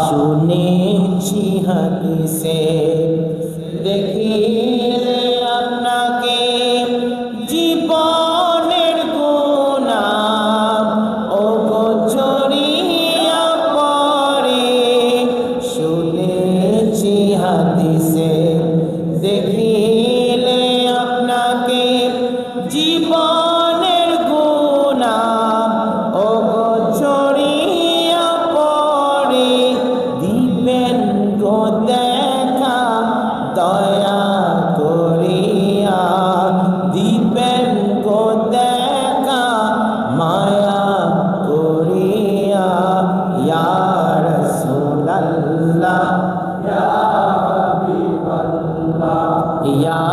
শুনেছি হাদিসে দেখিলে আপনাকে জীবনের গুনাহ ও গোচরিয়া পড়ে। শুনেছি হাদিসে দেখিলে আপনাকে জীবনের গুনাহ ও গোচরিয়া পড়ে। দিবেন গো দেখা দয়া করিয়া, দিবেন গো দেখা মায়া করিয়া। ইয়া রাসূলুল্লাহ ইয়া হাবিবাল্লাহ ইয়া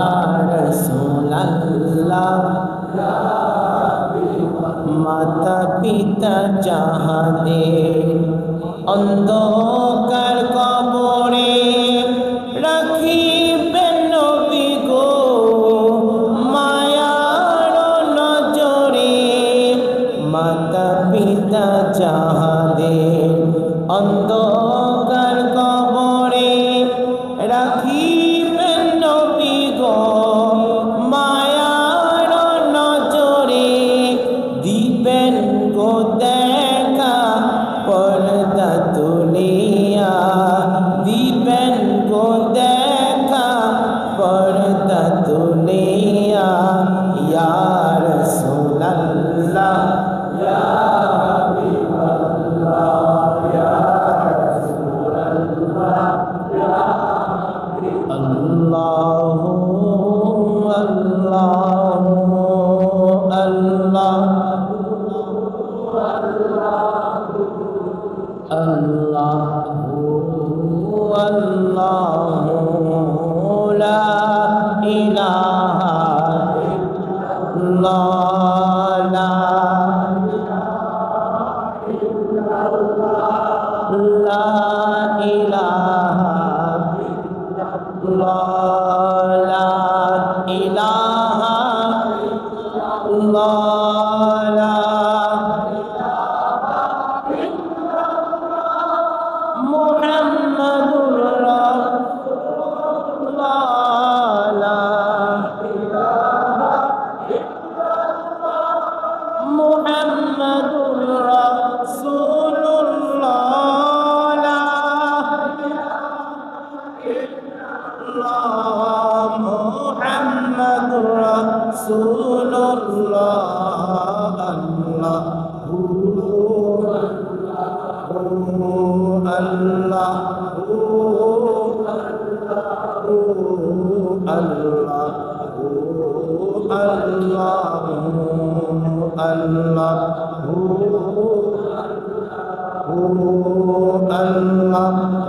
রাসূলুল্লাহ ইয়া হাবিবাল্লাহ। মাতা পিতা যাহাদের অন্ধকার কবরে রাখিবেন নবী গো মায়ার নজরে। মাতা পিতা যাহাদের অন্ধকার কবরে রাখিবেন নবী গো মায়ার নজরে। দিবেন গো দেখা পর্দা তুলিয়া, দিবেন গো দেখা পর্দা তুলিয়া। ইয়া রাসূলুল্লাহ ইয়া হাবিবাল্লাহ ইয়া রাসূলুল্লাহ ইয়া আল্লাহু আল্লাহু আল্লাহ আল্লাহু আল্লাহু লা ইলাহা ইল্লাল্লাহ লা ইলাহা ইল্লাল্লাহ লা ইলাহা ইল্লাল্লাহ। মুহাম্মাদুর রাসূলুল্লাহ লা ইলাহা ইল্লাল্লাহ। মুহাম্মাদুর রাসূলুল্লাহ লা ইলাহা ইল্লাল্লাহ। মুহাম্মাদুর রাসূলুল্লাহ আল্লাহু আল্লাহু আল্লাহু আল্লাহু আল্লাহু আল্লাহ।